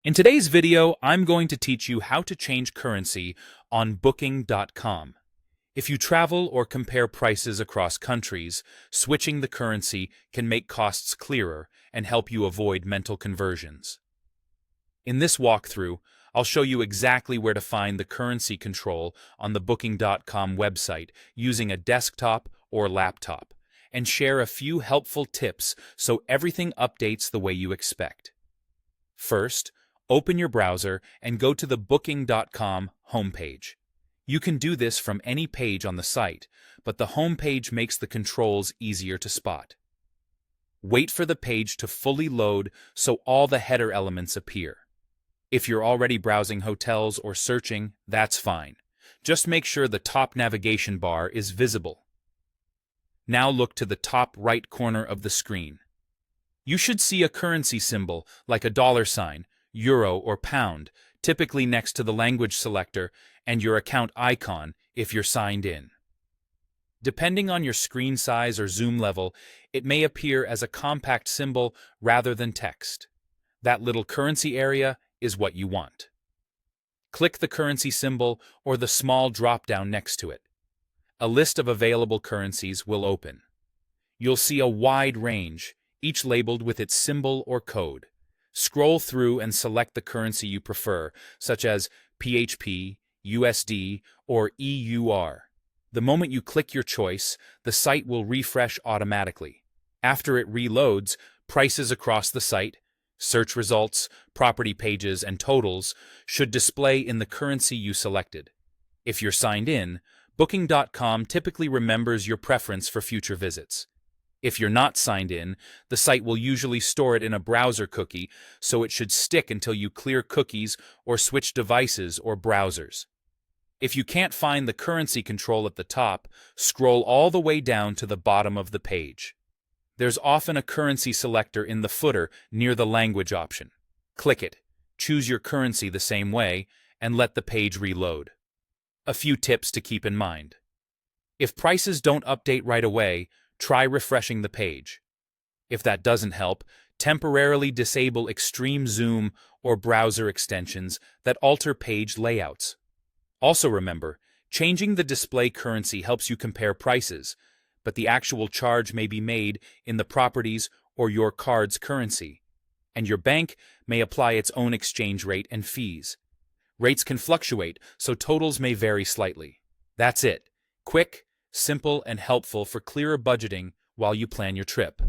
In today's video, I'm going to teach you how to change currency on Booking.com. If you travel or compare prices across countries, switching the currency can make costs clearer and help you avoid mental conversions. In this walkthrough, I'll show you exactly where to find the currency control on the Booking.com website using a desktop or laptop, and share a few helpful tips so everything updates the way you expect. First, open your browser and go to the Booking.com homepage. You can do this from any page on the site, but the homepage makes the controls easier to spot. Wait for the page to fully load so all the header elements appear. If you're already browsing hotels or searching, that's fine. Just make sure the top navigation bar is visible. Now look to the top right corner of the screen. You should see a currency symbol like a dollar sign, euro, or pound, typically next to the language selector and your account icon if you're signed in. Depending on your screen size or zoom level, it may appear as a compact symbol rather than text. That little currency area is what you want. Click the currency symbol or the small drop-down next to it. A list of available currencies will open. You'll see a wide range, each labeled with its symbol or code. Scroll through and select the currency you prefer, such as PHP, USD, or EUR. The moment you click your choice, the site will refresh automatically. After it reloads, prices across the site, search results, property pages, and totals should display in the currency you selected. If you're signed in, Booking.com typically remembers your preference for future visits. If you're not signed in, the site will usually store it in a browser cookie, so it should stick until you clear cookies or switch devices or browsers. If you can't find the currency control at the top, scroll all the way down to the bottom of the page. There's often a currency selector in the footer near the language option. Click it, choose your currency the same way, and let the page reload. A few tips to keep in mind. If prices don't update right away, try refreshing the page. If that doesn't help, temporarily disable extreme zoom or browser extensions that alter page layouts. Also remember, changing the display currency helps you compare prices, but the actual charge may be made in the properties or your card's currency, and your bank may apply its own exchange rate and fees. Rates can fluctuate, so totals may vary slightly. That's it. Quick, simple, and helpful for clearer budgeting while you plan your trip.